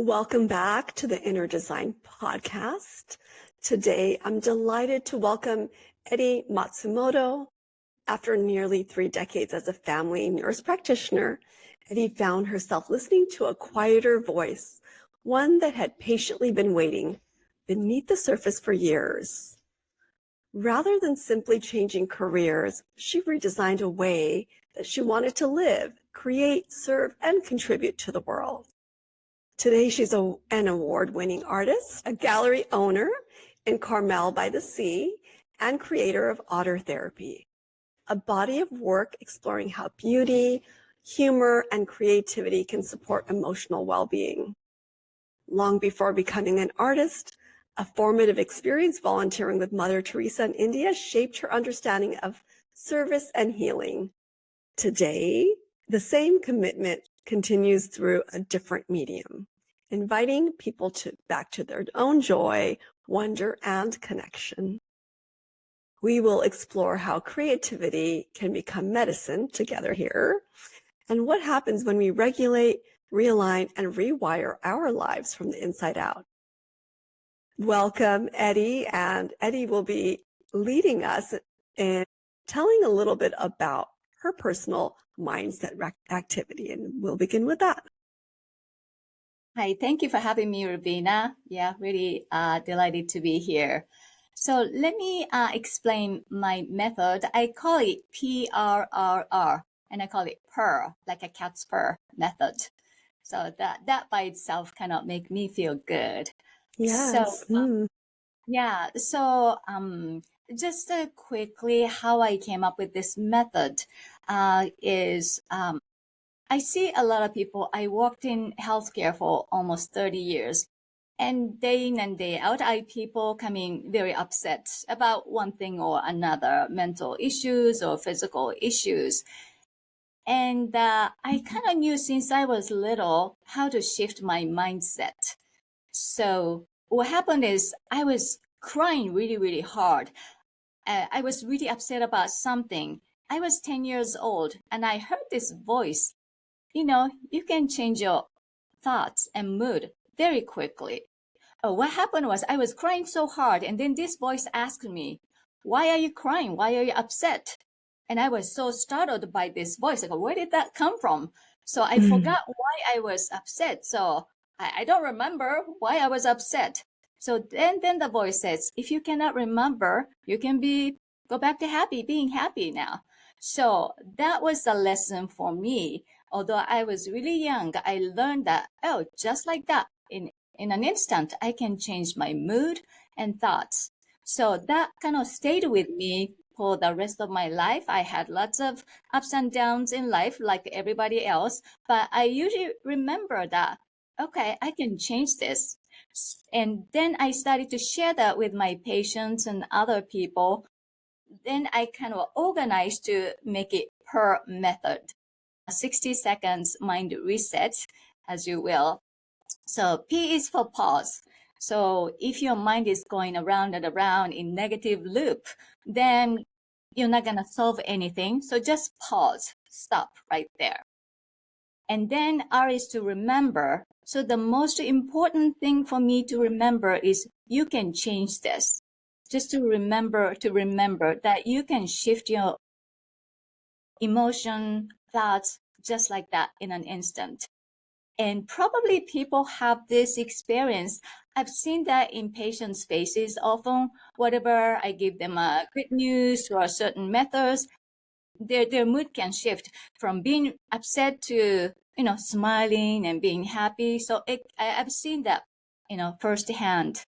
Welcome back to the Inner Design Podcast. Today, I'm delighted to welcome Edi Matsumoto. After nearly 3 decades as a family nurse practitioner, Edi found herself listening to a quieter voice, one that had patiently been waiting beneath the surface for years. Rather than simply changing careers, she redesigned a way that she wanted to live, create, serve, and contribute to the world. Today, she's an award-winning artist, a gallery owner in Carmel by the Sea, and creator of Otter Therapy, a body of work exploring how beauty, humor, and creativity can support emotional well-being. Long before becoming an artist, a formative experience volunteering with Mother Teresa in India shaped her understanding of service and healing. Today, the same commitment continues through a different medium, inviting people back to their own joy, wonder, and connection. We will explore how creativity can become medicine together here, and what happens when we regulate, realign, and rewire our lives from the inside out. Welcome, Edi, and Edi will be leading us in telling a little bit about her personal mindset activity, and we'll begin with that. Hi, thank you for having me, Rubina. Yeah, really delighted to be here. So let me explain my method. I call it PRRR, and I call it purr, like a cat's purr method. So that by itself kind of make me feel good. Yes. Just quickly, how I came up with this method is I see a lot of people. I worked in healthcare for almost 30 years. And day in and day out, people coming very upset about one thing or another, mental issues or physical issues. And I kind of knew since I was little how to shift my mindset. So what happened is I was crying really, really hard. I was really upset about something. I was 10 years old and I heard this voice. You can change your thoughts and mood very quickly. What happened was I was crying so hard, and then this voice asked me, "Why are you crying? Why are you upset?" And I was so startled by this voice. Like, where did that come from? So I forgot why I was upset. So I don't remember why I was upset. So then the voice says, if you cannot remember, you can go back to being happy now. So that was a lesson for me. Although I was really young, I learned that, just like that, in an instant, I can change my mood and thoughts. So that kind of stayed with me for the rest of my life. I had lots of ups and downs in life like everybody else, but I usually remember that, okay, I can change this. And then I started to share that with my patients and other people. Then I kind of organized to make it per method. 60 seconds mind reset, as you will. So P is for pause. So if your mind is going around and around in negative loop, then you're not going to solve anything. So just pause, stop right there. And then R is to remember. So the most important thing for me to remember is you can change this. Just to remember that you can shift your emotion, thoughts, just like that in an instant. And probably people have this experience. I've seen that in patients' faces often. Whatever I give them good news or certain methods, their mood can shift from being upset to, smiling and being happy. So I've seen that, firsthand.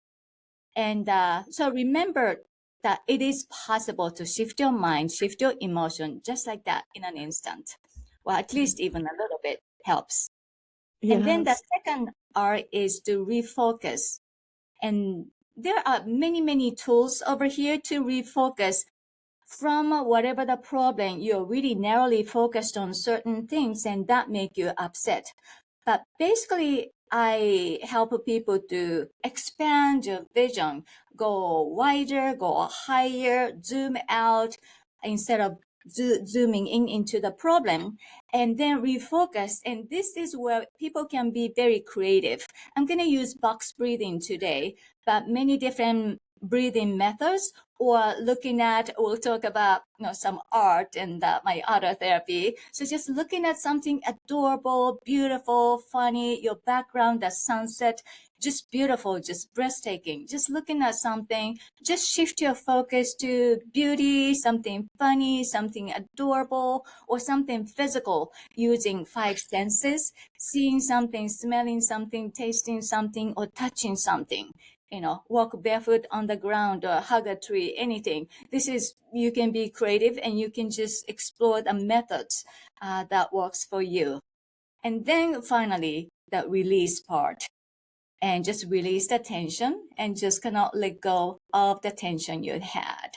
And so remember that it is possible to shift your mind, shift your emotion just like that in an instant. Well, at least even a little bit helps. Yes. And then the second R is to refocus. And there are many, many tools over here to refocus from whatever the problem. You're really narrowly focused on certain things and that make you upset. But basically, I help people to expand your vision, go wider, go higher, zoom out, instead of zooming in into the problem, and then refocus. And this is where people can be very creative. I'm going to use box breathing today, but many different breathing methods, or looking at, we'll talk about, some art and my Otter Therapy. So just looking at something adorable, beautiful, funny, your background, the sunset, just beautiful, just breathtaking. Just looking at something, just shift your focus to beauty, something funny, something adorable, or something physical, using five senses, seeing something, smelling something, tasting something, or touching something. Walk barefoot on the ground or hug a tree, anything. You can be creative and you can just explore the methods that works for you. And then finally, the release part. And just release the tension and just cannot let go of the tension you had.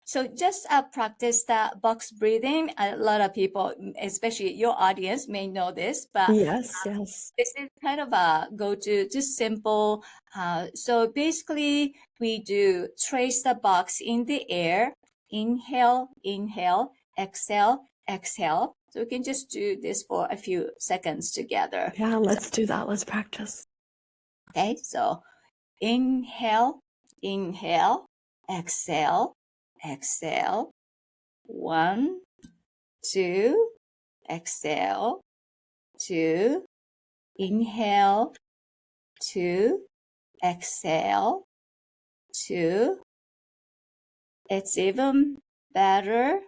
So just practice that box breathing. A lot of people, especially your audience, may know this, but Yes. this is kind of a go-to, just simple. So basically, we do trace the box in the air. Inhale, inhale, exhale, exhale. So we can just do this for a few seconds together. Yeah, let's do that. Let's practice. Okay, so inhale, inhale, exhale, exhale. 1, 2, exhale. 2, inhale. 2, exhale. 2. It's even better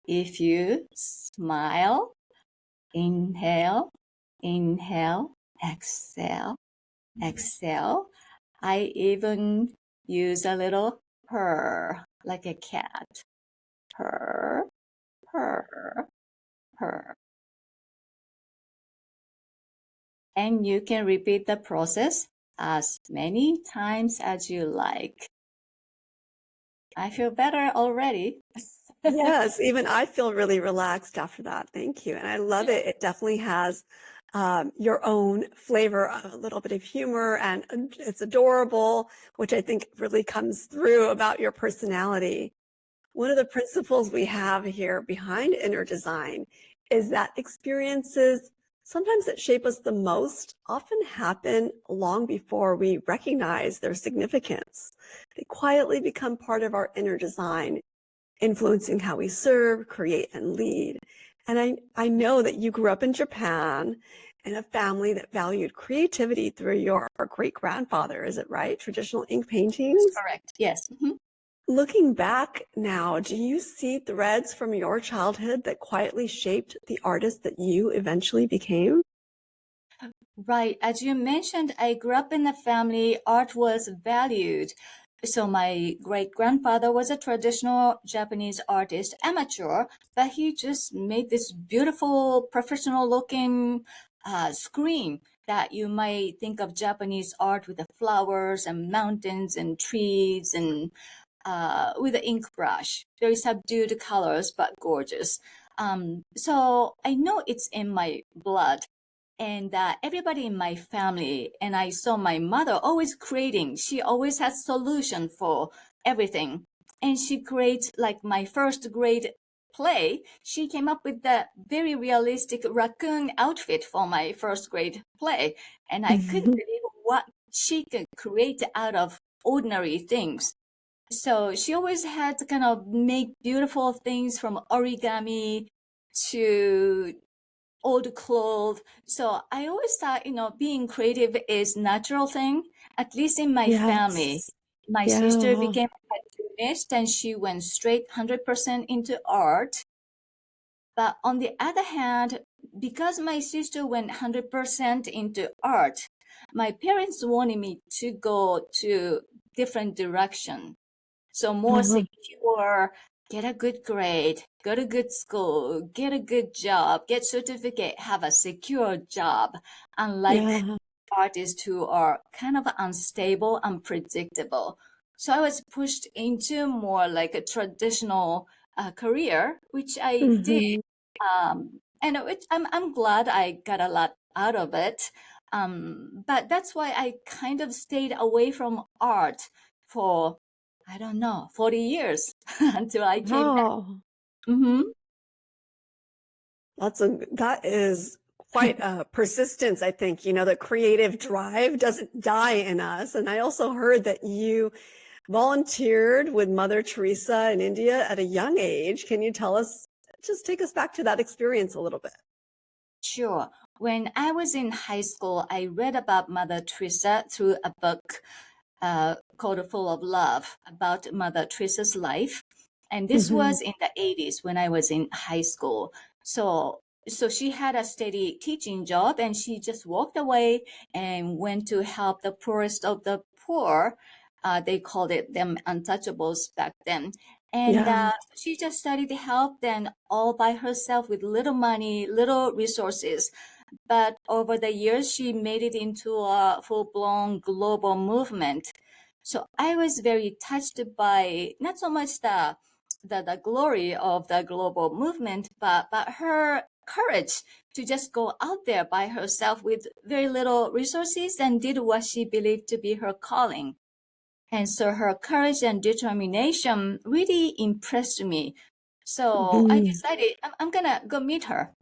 if you smile. Inhale, inhale, exhale, exhale. I even use a little purr, like a cat. Purr, purr, purr. And you can repeat the process as many times as you like. I feel better already. Yes, even I feel really relaxed after that. Thank you. And I love it. It definitely has your own flavor, a little bit of humor, and it's adorable, which I think really comes through about your personality. One of the principles we have here behind inner design is that experiences, sometimes that shape us the most, often happen long before we recognize their significance. They quietly become part of our inner design, influencing how we serve, create, and lead. And I know that you grew up in Japan in a family that valued creativity through your great-grandfather, is it right? Traditional ink paintings? That's correct. Yes. Mm-hmm. Looking back now, do you see threads from your childhood that quietly shaped the artist that you eventually became? Right. As you mentioned, I grew up in a family art was valued. So my great-grandfather was a traditional Japanese artist, amateur, but he just made this beautiful professional looking screen that you might think of Japanese art with the flowers and mountains and trees and with an ink brush. Very subdued colors, but gorgeous. So I know it's in my blood. And everybody in my family, and I saw my mother always creating. She always has solution for everything. And she creates, like my first grade play, she came up with the very realistic raccoon outfit for my first grade play. And I couldn't believe what she could create out of ordinary things. So she always had to kind of make beautiful things from origami to old clothes. So I always thought, being creative is natural thing, at least in my family. Yes. My sister Yeah. became a cartoonist and she went straight 100% into art. But on the other hand, because my sister went 100% into art, my parents wanted me to go to different direction. So more Uh-huh. secure, get a good grade, go to good school, get a good job, get certificate, have a secure job, unlike Yeah. artists who are kind of unstable, unpredictable. So I was pushed into more like a traditional career, which I did. Mm-hmm. And I'm glad I got a lot out of it. But that's why I kind of stayed away from art for, I don't know, 40 years until I came back. Wow. Mm-hmm. That is quite a persistence, I think. The creative drive doesn't die in us. And I also heard that you volunteered with Mother Teresa in India at a young age. Can you just take us back to that experience a little bit? Sure. When I was in high school, I read about Mother Teresa through a book called Full of Love about Mother Teresa's life. And this Mhm. was in the 80s when I was in high school. So she had a steady teaching job and she just walked away and went to help the poorest of the poor. They called it them untouchables back then. And Yeah. she just started to help them all by herself with little money, little resources. But over the years, she made it into a full-blown global movement. So I was very touched by not so much the glory of the global movement, but her courage to just go out there by herself with very little resources and did what she believed to be her calling. And so her courage and determination really impressed me. So I Mhm. decided I'm gonna go meet her.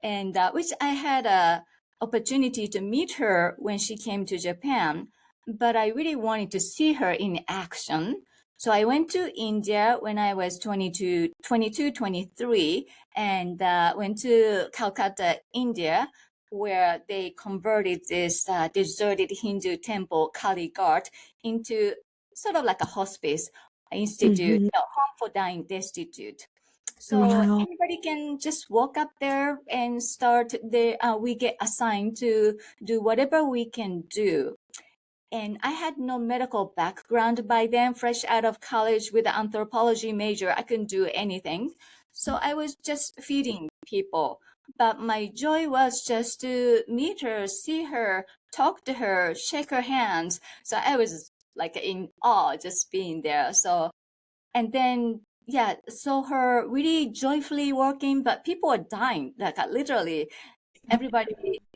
And which I had a opportunity to meet her when she came to Japan, but I really wanted to see her in action. So I went to India when I was 23, and went to Calcutta, India, where they converted this deserted Hindu temple, Kali Ghat, into sort of like a hospice institute, Mhm. home for dying destitute. So Wow. anybody can just walk up there and start there. We get assigned to do whatever we can do. And I had no medical background by then, fresh out of college with an anthropology major. I couldn't do anything. So I was just feeding people. But my joy was just to meet her, see her, talk to her, shake her hands. So I was like in awe just being there. So and then yeah, saw her really joyfully working, but people were dying, like literally everybody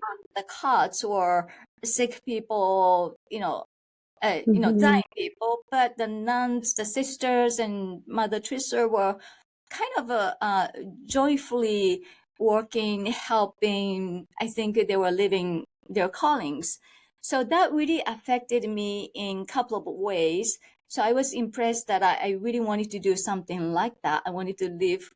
on the cots or sick people, Mhm. dying people. But the nuns, the sisters, and Mother Teresa were kind of joyfully working, helping. I think they were living their callings. So that really affected me in a couple of ways. So I was impressed that I really wanted to do something like that. I wanted to live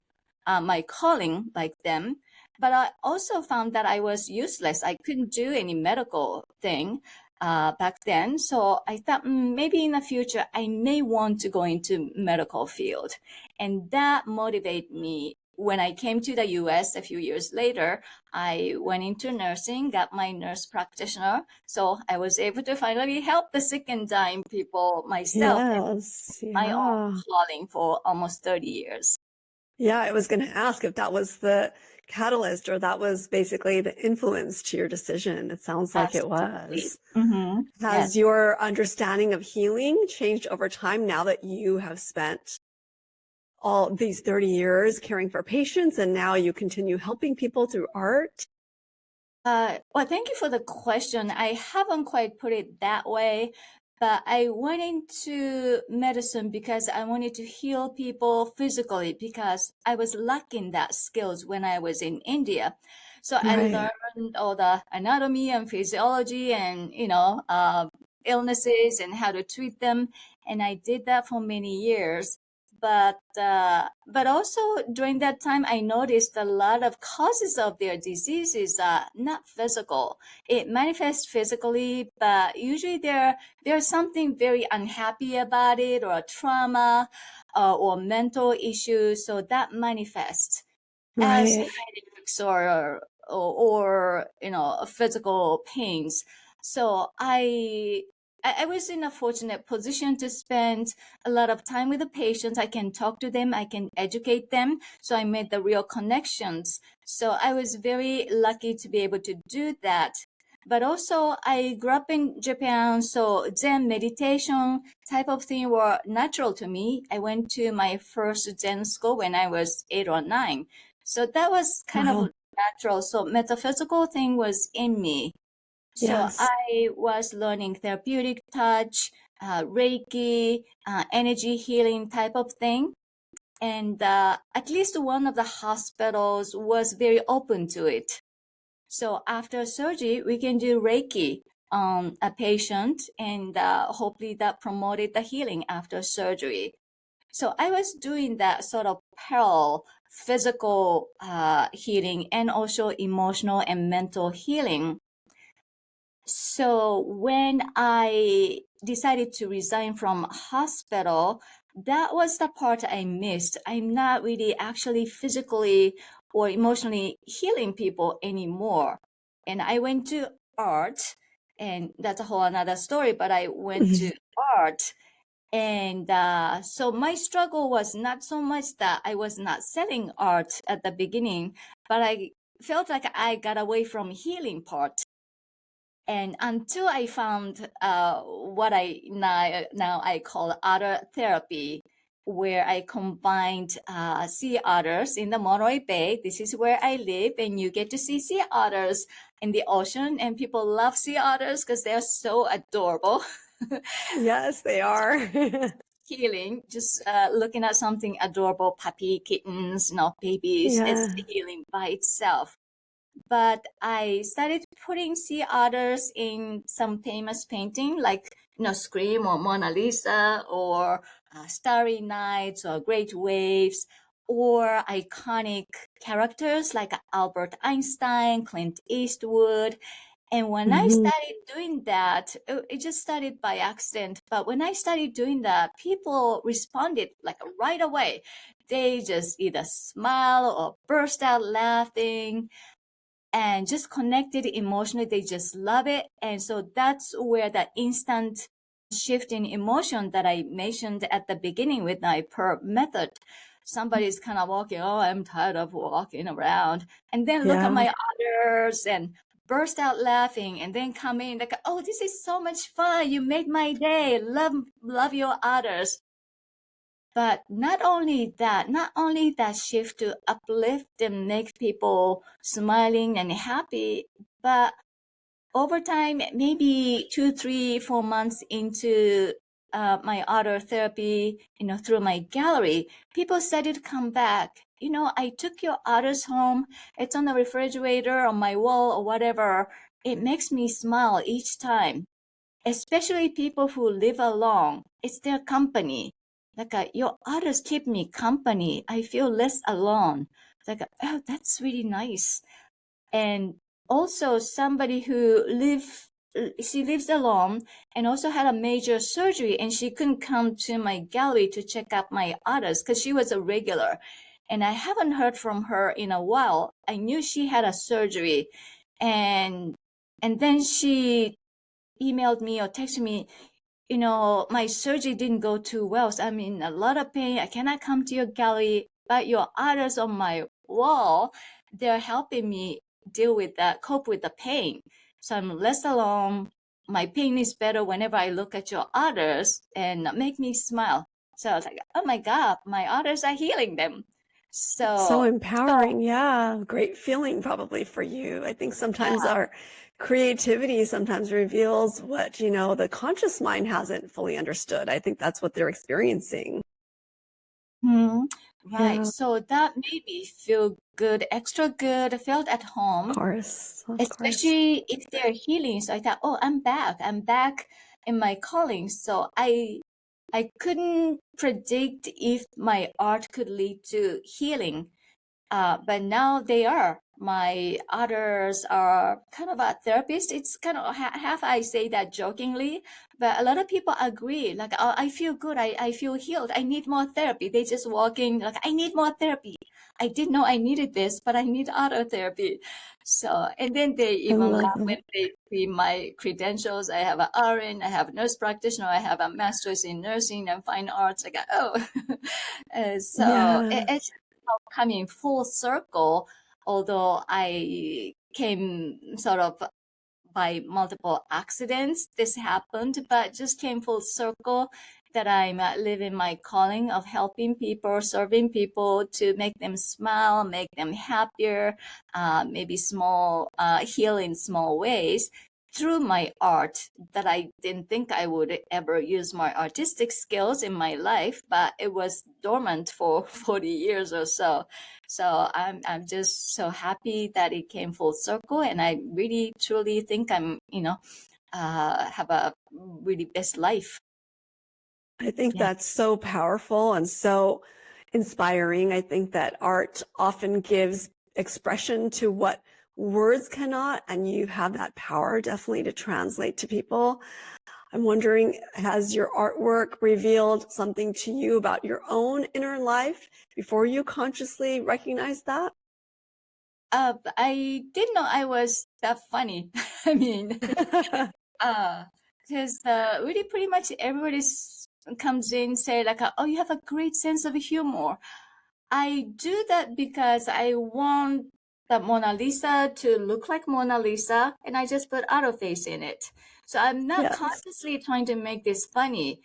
my calling like them. But I also found that I was useless. I couldn't do any medical thing back then. So I thought maybe in the future I may want to go into medical field, and that motivated me. When I came to the U.S. a few years later, I went into nursing, got my nurse practitioner, so I was able to finally help the sick and dying people myself in Yes. my own Yeah. calling for almost 30 years. Yeah, I was going to ask if that was the catalyst or that was basically the influence to your decision. It sounds like it Absolutely. was. Mm-hmm. Yes. Has your understanding of healing changed over time now that you have spent all these 30 years caring for patients and now you continue helping people through art? Well, thank you for the question. I haven't quite put it that way, but I went into medicine because I wanted to heal people physically because I was lacking that skills when I was in India. So I Right. learned all the anatomy and physiology and, illnesses and how to treat them. And I did that for many years. But also during that time, I noticed a lot of causes of their diseases are not physical. It manifests physically, but usually there's something very unhappy about it, or a trauma, or mental issues. So that manifests as Right. headaches or physical pains. So I was in a fortunate position to spend a lot of time with the patients. I can talk to them, I can educate them. So I made the real connections. So I was very lucky to be able to do that. But also, I grew up in Japan, so Zen meditation type of thing were natural to me. I went to my first Zen school when I was 8 or 9. So that was kind of Wow. natural. So metaphysical thing was in me. So Yes. I was learning therapeutic touch, Reiki, energy healing type of thing. And at least one of the hospitals was very open to it. So after surgery, we can do Reiki on a patient, and hopefully that promoted the healing after surgery. So I was doing that sort of parallel physical healing and also emotional and mental healing. So when I decided to resign from hospital, that was the part I missed. I'm not really actually physically or emotionally healing people anymore. And I went to art, and that's a whole another story, but I went to art. And so my struggle was not so much that I was not selling art at the beginning, but I felt like I got away from healing part. And until I found what I now I call Otter Therapy, where I combined sea otters in the Monterey Bay. This is where I live, and you get to see sea otters in the ocean, and people love sea otters because they're so adorable. Yes, they are. Healing, just looking at something adorable, puppy, kittens, babies, it's Yeah. healing by itself. But I started putting sea otters in some famous painting like Scream or Mona Lisa or Starry Nights or Great Waves or iconic characters like Albert Einstein, Clint Eastwood. And when I Mhm. started doing that, it just started by accident. But when I started doing that, people responded like right away. They just either smile or burst out laughing and just connected emotionally. They just love it. And so that's where the instant shift in emotion that I mentioned at the beginning with my PER method. Somebody's kind of walking, oh, I'm tired of walking around. And then look at Yeah. my others and burst out laughing and then come in like, oh, this is so much fun. You made my day. Love your others. But not only that shift to uplift and make people smiling and happy, but over time, maybe 2, 3, 4 months into my Otter Therapy, through my gallery, people started to come back. I took your otters home. It's on the refrigerator, on my wall, or whatever. It makes me smile each time, especially people who live alone. It's their company. Like your others keep me company. I feel less alone. Like, oh, that's really nice. And also somebody she lives alone and also had a major surgery, and she couldn't come to my gallery to check out my others because she was a regular. And I haven't heard from her in a while. I knew she had a surgery, and then she emailed me or texted me, my surgery didn't go too well. So I'm in a lot of pain. I cannot come to your gallery, but your others on my wall, they're helping me deal with that, cope with the pain. So I'm less alone. My pain is better whenever I look at your others and make me smile. So I was like, oh my God, my others are healing them. So So, empowering. Yeah. Great feeling probably for you. I think sometimes our creativity sometimes reveals what, the conscious mind hasn't fully understood. I think that's what they're experiencing. right. Yeah, So that made me feel good, extra good, felt at of home, course. Of course. especially if they're healing. So I thought, oh, I'm back in my calling. So I couldn't predict if my art could lead to healing. But now they are. My others are kind of a therapist. It's kind of half I say that jokingly, but a lot of people agree. Like, oh, I feel good. I feel healed. I need more therapy. They just walking like, I need more therapy. I didn't know I needed this, but I need other therapy. So, and then they I even love laugh that. when they see my credentials. I have an RN, I have a nurse practitioner, I have a master's in nursing and fine arts. I go, oh, so Yeah. it's coming full circle, although I came sort of by multiple accidents. This happened, but just came full circle that I'm living my calling of helping people, serving people to make them smile, make them happier, maybe heal in small ways. through my art that I didn't think I would ever use my artistic skills in my life, but it was dormant for 40 years or so. So I'm just so happy that it came full circle, and I really truly think I'm, have a really best life. I think Yeah. that's so powerful and so inspiring. I think that art often gives expression to what words cannot, and you have that power definitely to translate to people. I'm wondering, has your artwork revealed something to you about your own inner life before you consciously recognized that? I didn't know I was that funny. I mean, uh, because really pretty much everybody comes in say like, oh, you have a great sense of humor. I do that because I want the Mona Lisa to look like Mona Lisa, and I just put auto face in it. So I'm not Yes. consciously trying to make this funny.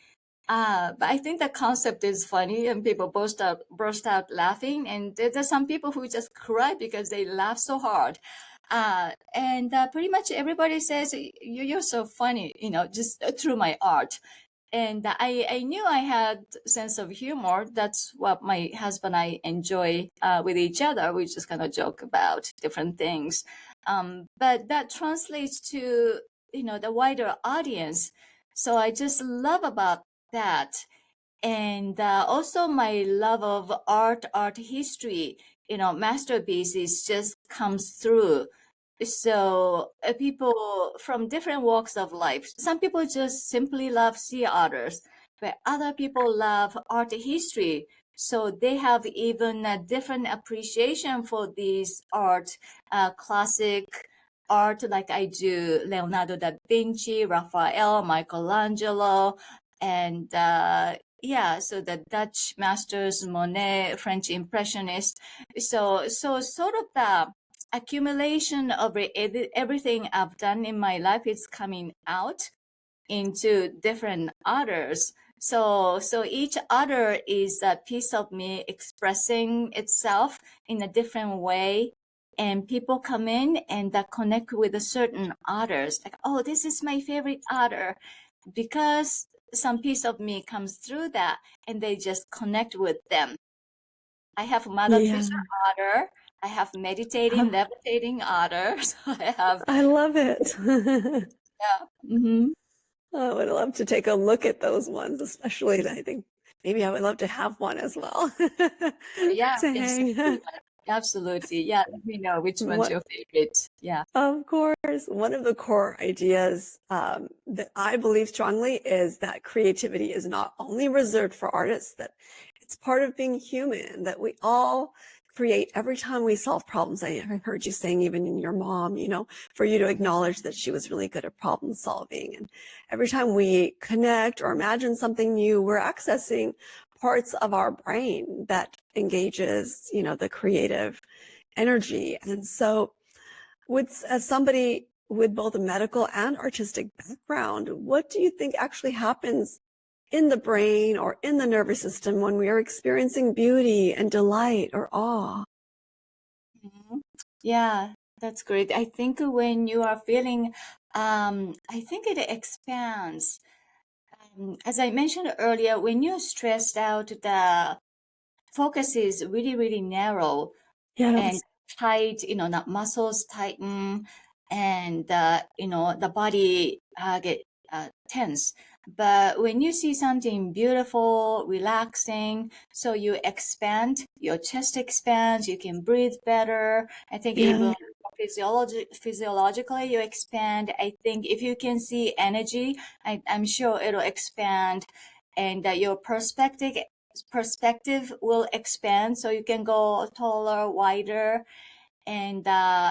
But I think the concept is funny, and people burst out laughing. And there's some people who just cry because they laugh so hard. And pretty much everybody says you're so funny, just through my art. And I knew I had sense of humor. That's what my husband and I enjoy with each other. We just kind of joke about different things. But that translates to, the wider audience. So I just love about that. And also my love of art history, masterpieces just comes through. So people from different walks of life, some people just simply love sea otters, but other people love art history. So they have even a different appreciation for these art, classic art like I do, Leonardo da Vinci, Raphael, Michelangelo, and yeah, so the Dutch masters, Monet, French impressionists. So sort of the accumulation of everything I've done in my life is coming out into different others. So each other is a piece of me expressing itself in a different way. And people come in and connect with a certain others, like, oh, this is my favorite other, because some piece of me comes through that, and they just connect with them. I have Mother Yeah. Teresa otter. I have meditating, levitating otter. So I have, I love it. yeah. Mm-hmm. I would love to take a look at those ones, especially I think maybe I would love to have one as well Yeah, to we can send you hang. one. Absolutely. Yeah, let me know which one's What, your favorite. Yeah. of course, one of the core ideas that I believe strongly is that creativity is not only reserved for artists, that it's part of being human, that we all create every time we solve problems. I heard you saying even in your mom, for you to acknowledge that she was really good at problem solving. And every time we connect or imagine something new, we're accessing parts of our brain that engages, the creative energy. And so as somebody with both a medical and artistic background, what do you think actually happens in the brain or in the nervous system when we are experiencing beauty and delight or awe? Mhm. Yeah, that's great. I think when you are feeling, I think it expands. As I mentioned earlier, when you're stressed out, the focus is really, really narrow and Yes. tight, the muscles tighten, and the body get tense. But when you see something beautiful, relaxing, so you expand, your chest expands, you can breathe better. I think Yeah. even physiologically you expand. I think if you can see energy, I'm sure it'll expand, and your perspective will expand, so you can go taller, wider. And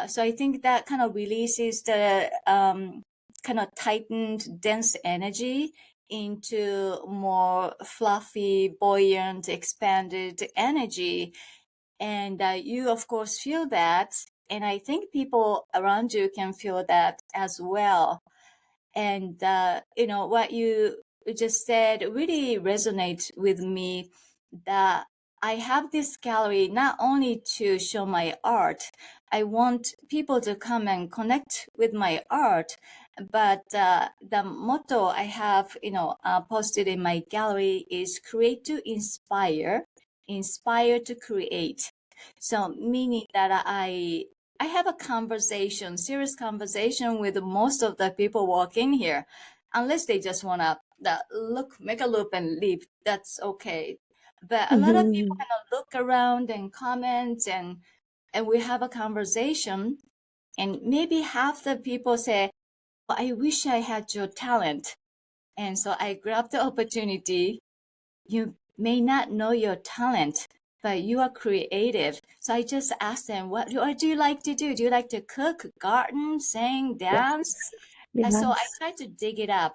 so I think that kind of releases the kind of tightened, dense energy into more fluffy, buoyant, expanded energy. And you, of course, feel that. And I think people around you can feel that as well. And, what you just said really resonates with me, that I have this gallery not only to show my art. I want people to come and connect with my art, but the motto I have, posted in my gallery is create to inspire, inspire to create. So meaning that I have a conversation, serious conversation with most of the people walking here, unless they just want to look, make a loop and leave. That's okay. But a lot of people Mhm. kind of look around and comment, and we have a conversation. And maybe half the people say, "Oh, I wish I had your talent." And so I grab the opportunity. You may not know your talent, but you are creative. So I just ask them, what do you like to do? Do you like to cook, garden, sing, dance? Yes. And so I Yes. try to dig it up.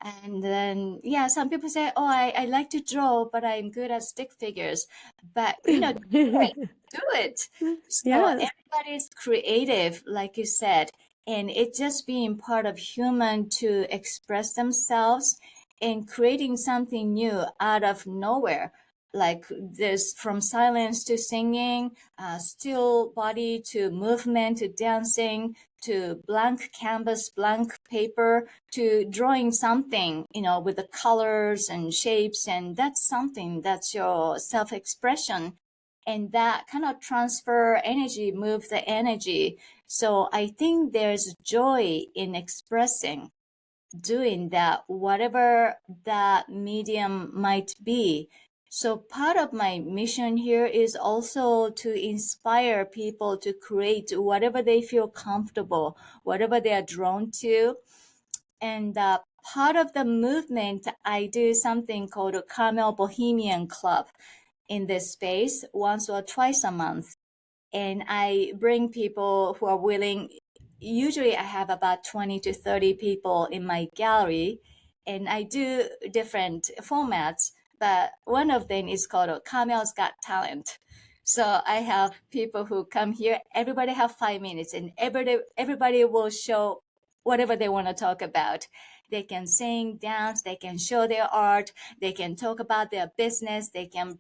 And then, yeah, some people say, oh, I like to draw, but I'm good at stick figures. But, do it. So Yes. everybody's creative, like you said, and it's just being part of human to express themselves and creating something new out of nowhere. Like this, from silence to singing, still body to movement to dancing to blank canvas, blank paper to drawing something, with the colors and shapes. And that's something that's your self-expression. And that kind of transfer energy, move the energy. So I think there's joy in expressing, doing that, whatever that medium might be. So part of my mission here is also to inspire people to create whatever they feel comfortable, whatever they are drawn to. And part of the movement, I do something called a Carmel Bohemian Club in this space once or twice a month. And I bring people who are willing. Usually I have about 20 to 30 people in my gallery, and I do different formats, but one of them is called Carmel's Got Talent. So I have people who come here, everybody have 5 minutes, and everybody will show whatever they want to talk about. They can sing, dance, they can show their art, they can talk about their business, they can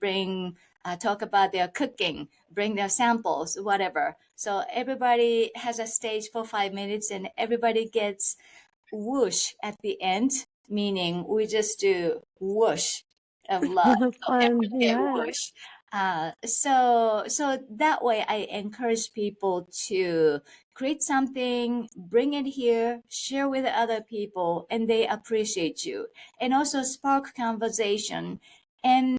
talk about their cooking, bring their samples, whatever. So everybody has a stage for 5 minutes and everybody gets whoosh at the end, meaning we just do whoosh of love. So Fun. everybody get Yeah. whoosh. So that way I encourage people to create something, bring it here, share with other people, and they appreciate you. And also spark conversation. And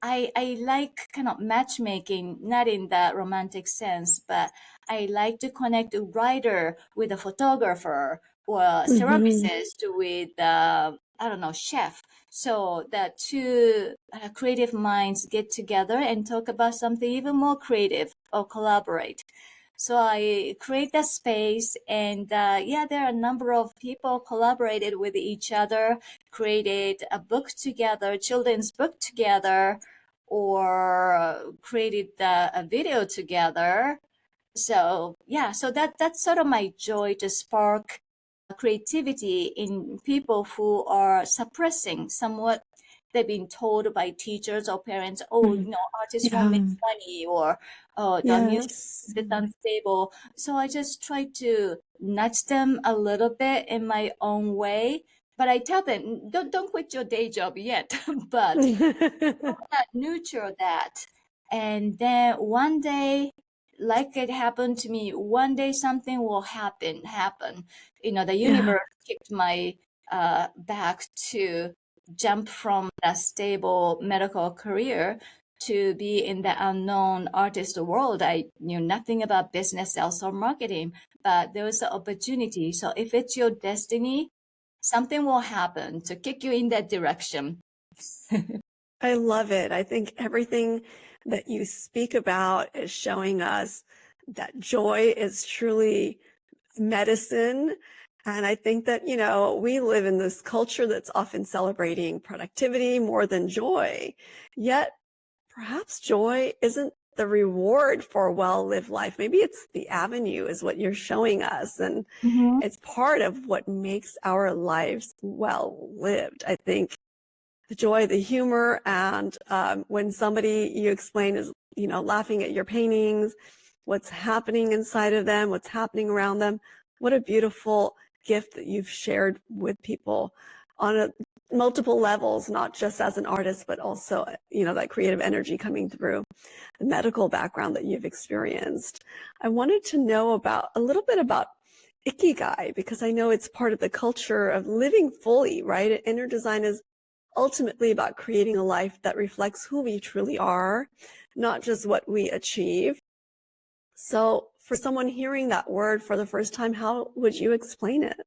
I like kind of matchmaking, not in the romantic sense, but I like to connect a writer with a photographer or a Mhm. ceramicist with, I don't know, chef. So that two creative minds get together and talk about something even more creative or collaborate. So I create that space, and yeah, there are a number of people collaborated with each other, created a book together, children's book together, or created a video together. So yeah, so that's sort of my joy to spark creativity in people who are suppressing somewhat. They've been told by teachers or parents, oh, Mhm. artists won't make Yeah. money, or oh, the music Yes. is unstable. So I just try to nudge them a little bit in my own way. But I tell them, don't quit your day job yet. But that nurture that, and then one day, like it happened to me, one day something will happen. The Yeah. universe kicked my back to jump from that stable medical career to be in the unknown artist world. I knew nothing about business, sales, or marketing, but there was an opportunity. So if it's your destiny, something will happen to kick you in that direction. I love it. I think everything that you speak about is showing us that joy is truly medicine. And I think that, we live in this culture that's often celebrating productivity more than joy. Yet perhaps joy isn't the reward for a well-lived life. Maybe it's the avenue is what you're showing us. And Mhm. it's part of what makes our lives well lived. I think the joy, the humor, and when somebody you explain is, you know, laughing at your paintings, what's happening inside of them, what's happening around them. What a beautiful gift that you've shared with people on multiple levels, not just as an artist, but also, you know, that creative energy coming through the medical background that you've experienced. I wanted to know about a little bit about ikigai, because I know it's part of the culture of living fully, right? Inner design is ultimately about creating a life that reflects who we truly are, not just what we achieve. So for someone hearing that word for the first time, how would you explain it?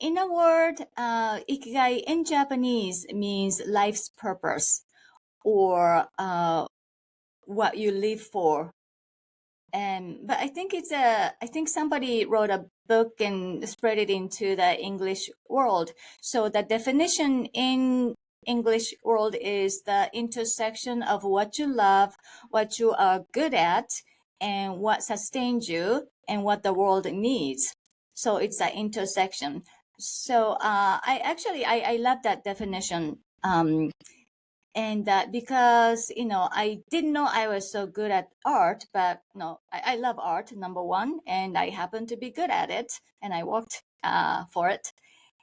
In a word, ikigai in Japanese means life's purpose, or what you live for. But I think I think somebody wrote a book and spread it into the English world. So the definition in English world is the intersection of what you love, what you are good at, and what sustains you, and what the world needs. So it's an intersection. So I love that definition. And because I didn't know I was so good at art, but no, I love art, number one, and I happen to be good at it, and I worked for it.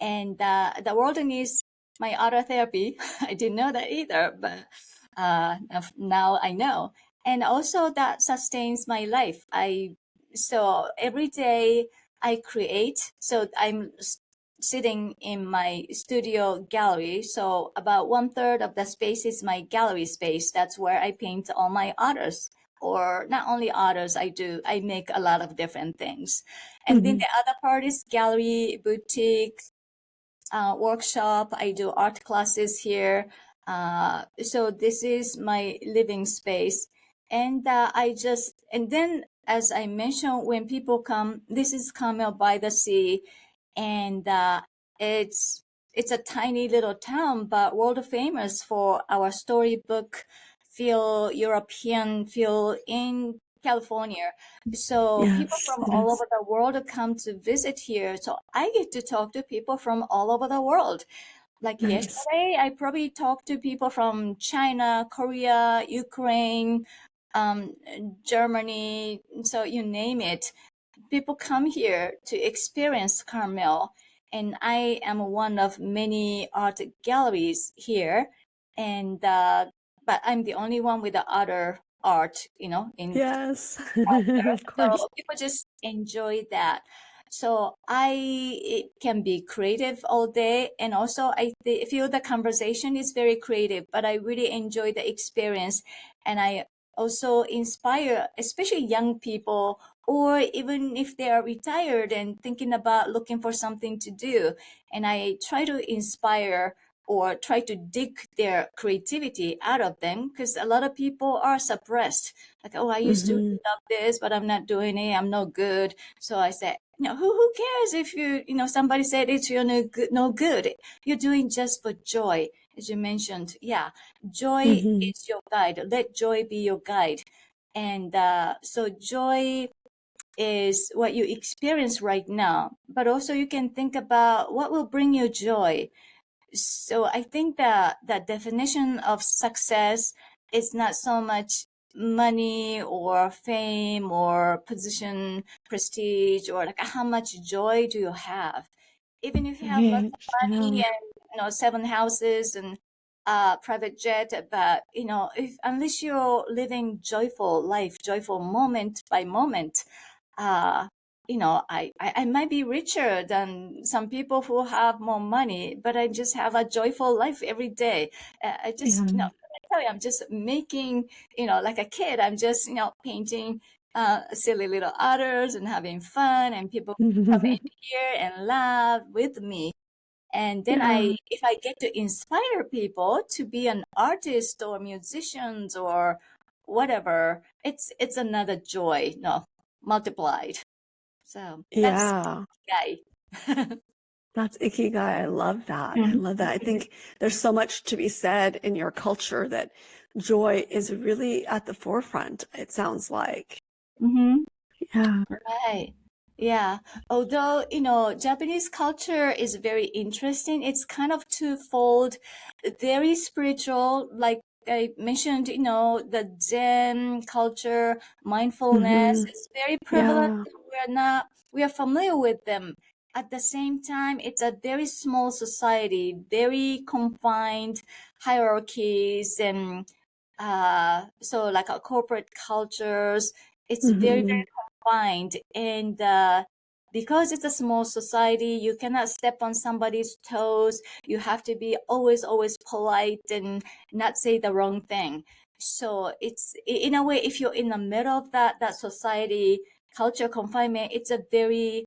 And the world needs my Otter Therapy. I didn't know that either, but now I know. And also that sustains my life. So every day I create. So I'm sitting in my studio gallery. So about 1/3 of the space is my gallery space. That's where I paint all my otters. Or not only otters, I make a lot of different things. And then the other part is gallery, boutique, workshop. I do art classes here. So this is my living space. And and then as I mentioned, when people come, this is Carmel by the Sea, and it's a tiny little town, but world famous for our storybook feel, European feel in California. So people Yes, from it all is. over the world come to visit here. So I get to talk to people from all over the world. Like Nice. yesterday, I probably talked to people from China, Korea, Ukraine, um, Germany. So you name it, people come here to experience Carmel, and I am one of many art galleries here, and but I'm the only one with the other art, in Yes, there. of course. So people just enjoy that. So it can be creative all day, and also feel the conversation is very creative. But I really enjoy the experience, and I also inspire, especially young people, or even if they are retired and thinking about looking for something to do. And I try to inspire or try to dig their creativity out of them, because a lot of people are suppressed, like, oh, I used to Hmm. love this, but I'm not doing it, I'm no good. So I said, who cares if somebody said it's you're no good, you're doing just for joy, as you mentioned. Yeah, joy Hmm. is your guide, let joy be your guide. And so joy is what you experience right now, but also you can think about what will bring you joy. So I think that the definition of success is not so much money or fame or position, prestige, or like how much joy do you have. Even if you have lots Right. of money Yeah. and 7 houses and private jet, but if unless you're living joyful life, joyful moment by moment, uh, I might be richer than some people who have more money, but I just have a joyful life every day. I just, Yeah. I tell you, I'm just making, like a kid, I'm just, painting silly little otters and having fun, and people come in here and laugh with me. And then Yeah. if I get to inspire people to be an artist or musicians or whatever, it's another joy, multiplied. So that's Yeah. guy. That's ikigai. I love that. I love that. I think there's so much to be said in your culture that joy is really at the forefront, it sounds like. Mm-hmm. Yeah. Right. Yeah. Although, Japanese culture is very interesting. It's kind of twofold, very spiritual, like I mentioned, the Zen culture, mindfulness Hmm. is very prevalent. Yeah. We are familiar with them. At the same time, it's a very small society, very confined hierarchies and so like corporate cultures. It's very, Hmm. find and because it's a small society, you cannot step on somebody's toes. You have to be always polite and not say the wrong thing. So it's in a way, if you're in the middle of that society culture confinement, it's a very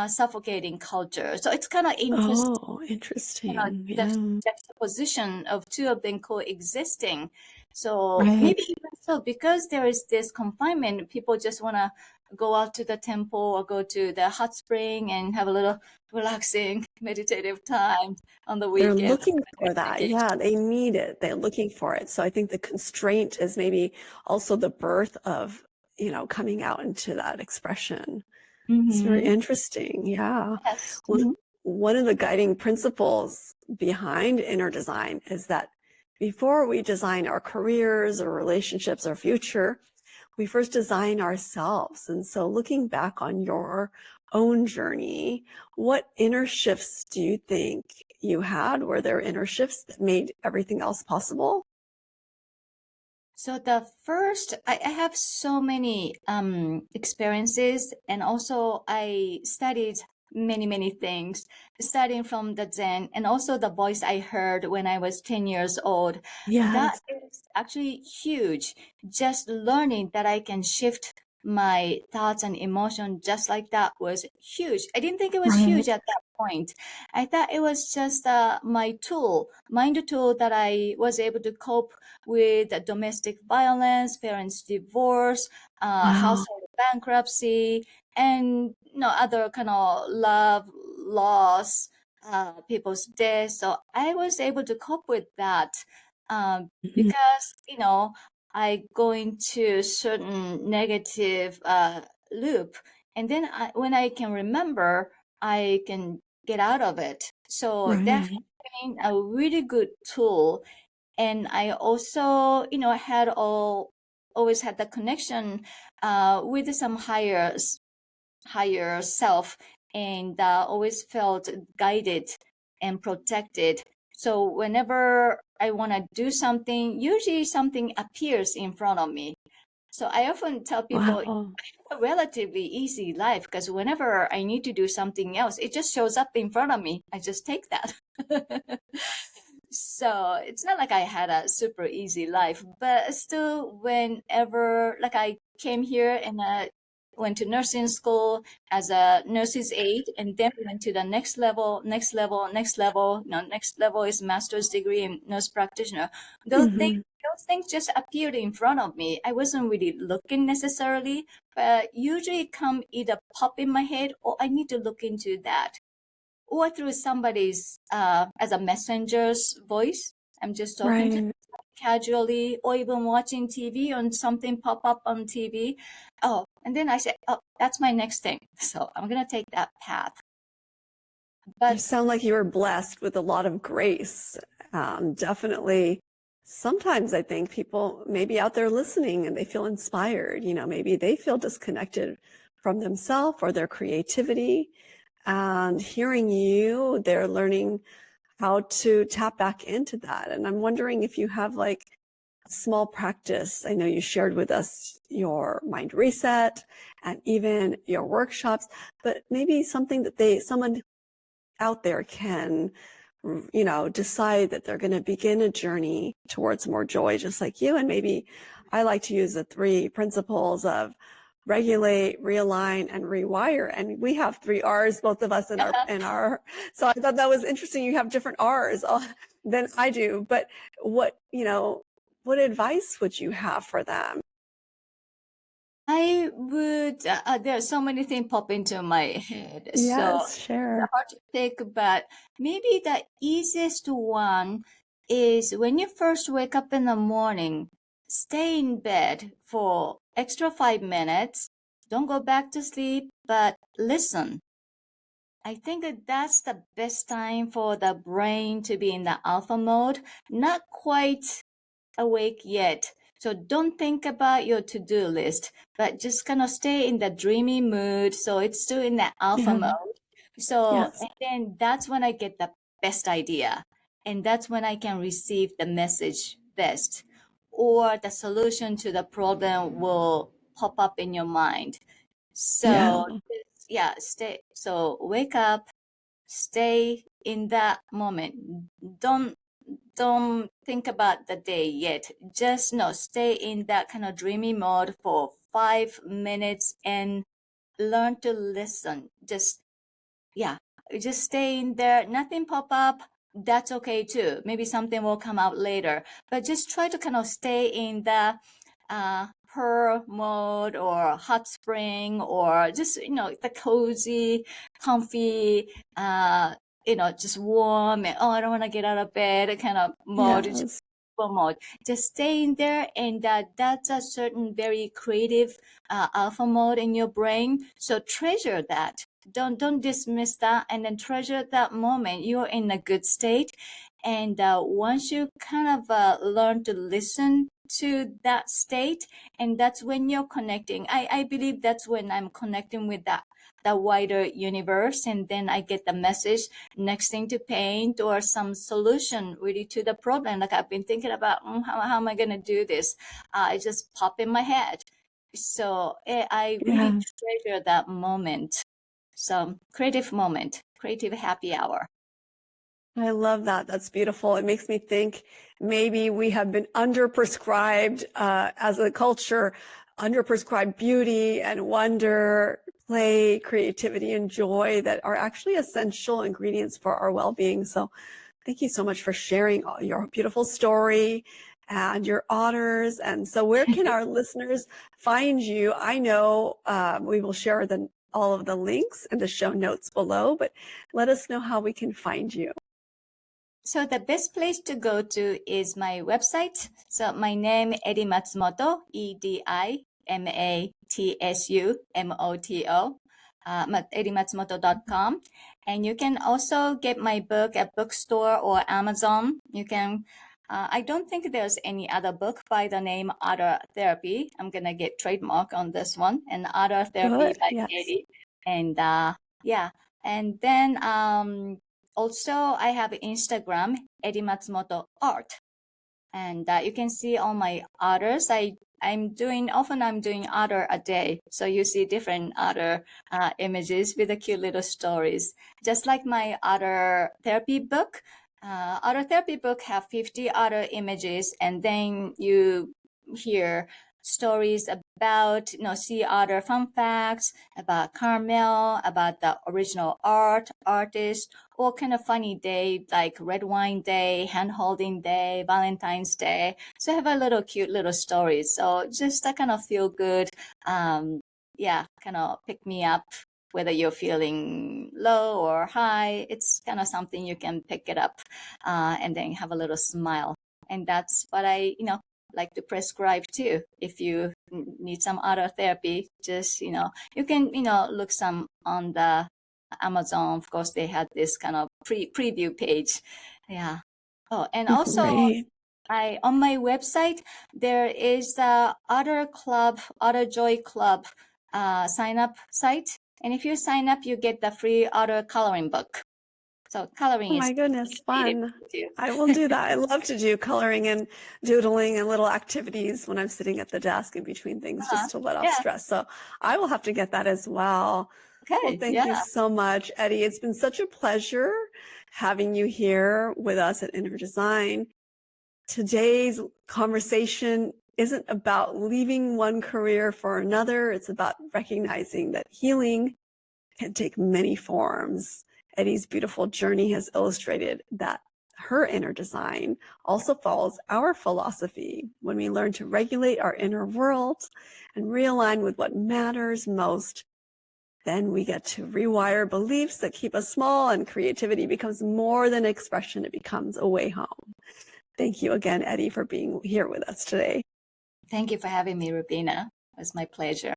suffocating culture. So it's kind of interesting, Oh, interesting. the Yeah. juxtaposition of two of them coexisting. So Right. maybe even so, because there is this confinement, people just want to go out to the temple or go to the hot spring and have a little relaxing meditative time on the They're weekend. looking for that. Vacation. Yeah, they need it. They're looking for it. So I think the constraint is maybe also the birth of, coming out into that expression. It's very Mm-hmm. interesting. Yeah. Yes. One, one of the guiding principles behind inner design is that before we design our careers or relationships or future, we first design ourselves. And so looking back on your own journey, what inner shifts do you think you had? Were there inner shifts that made everything else possible? So the first, I have so many experiences, and also I studied many things, starting from the Zen and also the voice I heard when I was 10 years old. That Yes. is actually huge. Just learning that I can shift my thoughts and emotion just like that was huge. I didn't think it was Right. huge at that point. I thought it was just my tool, mind tool that I was able to cope with domestic violence, parents' divorce, Wow. household bankruptcy, and other kind of love loss, people's death. So I was able to cope with that Mhm. because I go into certain negative loop, and then when I can remember, I can get out of it. So that has Right. been a really good tool. And I also had always had the connection with some higher self, and always felt guided and protected. So whenever I want to do something, usually something appears in front of me. So I often tell people Wow. a relatively easy life, because whenever I need to do something else, it just shows up in front of me. I just take that. So it's not like I had a super easy life, but still, whenever like I came here and went to nursing school as a nurse's aide, and then went to the next level, next level, next level. Next level is master's degree in nurse practitioner. Those things, Hmm. those things just appeared in front of me. I wasn't really looking necessarily, but usually come either pop in my head or I need to look into that, or through somebody's as a messenger's voice. I'm just talking to them Right. casually, or even watching TV and something pop up on TV. Oh, and then I say, oh, that's my next thing. So I'm gonna take that path. You But sound like you were blessed with a lot of grace. Definitely. Sometimes I think people may be out there listening and they feel inspired. Maybe they feel disconnected from themselves or their creativity. And hearing you, they're learning how to tap back into that. And I'm wondering if you have like a small practice. I know you shared with us your mind reset and even your workshops, but maybe something that someone out there can, decide that they're going to begin a journey towards more joy, just like you. And maybe I like to use the three principles of regulate, realign, and rewire. And we have three R's, both of us so I thought that was interesting. You have different R's than I do, but what advice would you have for them? I would, there are so many things pop into my head. So Yes, share. it's hard to pick, but maybe the easiest one is when you first wake up in the morning, stay in bed for extra 5 minutes Don't go back to sleep, but listen. I think that that's the best time for the brain to be in the alpha mode, not quite awake yet. So don't think about your to-do list, but just kind of stay in the dreamy mood. So it's still in the alpha Yeah. mode. So, Yes. and then that's when I get the best idea. And that's when I can receive the message best. Or the solution to the problem will pop up in your mind. Yeah. So, yeah, so wake up, stay in that moment. Don't don't think about the day yet. Just stay in that kind of dreamy mode for 5 minutes and learn to listen. Yeah, just stay in there. Nothing pop up. That's okay too. Maybe something will come out later, but just try to kind of stay in the purr mode or hot spring or just, the cozy, comfy, just warm and, oh, I don't want to get out of bed kind of mode. Yes. Mode. Just stay in there, and that's a certain very creative alpha mode in your brain. So treasure that. Don't dismiss that, and then treasure that moment. You're in a good state, and once you kind of learn to listen to that state, and that's when you're connecting. I believe that's when I'm connecting with that the wider universe, and then I get the message, next thing to paint or some solution really to the problem. Like I've been thinking about how am I going to do this? It just pop in my head. So I really Yeah. treasure that moment. So creative moment, creative happy hour. I love that. That's beautiful. It makes me think maybe we have been underprescribed as a culture, underprescribed beauty and wonder, play, creativity, and joy that are actually essential ingredients for our well-being. So thank you so much for sharing your beautiful story and your otters. And so where can our listeners find you? I know we will share all of the links in the show notes below, but let us know how we can find you. So the best place to go to is my website. So my name, Edi Matsumoto, EDIMATSUMOTO, edimatsumoto.com. And you can also get my book at bookstore or Amazon. You can, I don't think there's any other book by the name Otter Therapy. I'm going to get trademark on this one. And Otter Therapy Good. by Yes. Edi. And yeah. And then also, I have Instagram, Edi Matsumoto Art, and you can see all my otters. I'm doing otter a day, so you see different otter images with the cute little stories, just like my otter therapy book. Otter therapy book have 50 otter images, and then you hear stories about, sea otter fun facts about Carmel, about the original artist, all kind of funny day, like red wine day, hand holding day, Valentine's Day. So I have a little cute little stories. So just that kind of feel good. Kind of pick me up, whether you're feeling low or high. It's kind of something you can pick it up, and then have a little smile. And that's what I, like to prescribe too. If you need some other therapy, just, you can, look some on the Amazon. Of course, they had this kind of preview page. Yeah. Oh, and also Great. on my website, there is the Otter Joy Club sign up site. And if you sign up, you get the free otter coloring book. So coloring Oh is my goodness, creative fun. too. I will do that. I love to do coloring and doodling and little activities when I'm sitting at the desk in between things Uh-huh. just to let off Yeah. stress. So I will have to get that as well. Well, Okay. thank you Yeah. so much, Edi. It's been such a pleasure having you here with us at Inner Design. Today's conversation isn't about leaving one career for another. It's about recognizing that healing can take many forms. Edi's beautiful journey has illustrated that her inner design also follows our philosophy. When we learn to regulate our inner world and realign with what matters most, then we get to rewire beliefs that keep us small, and creativity becomes more than expression. It becomes a way home. Thank you again, Edi, for being here with us today. Thank you for having me, Rubina. It was my pleasure.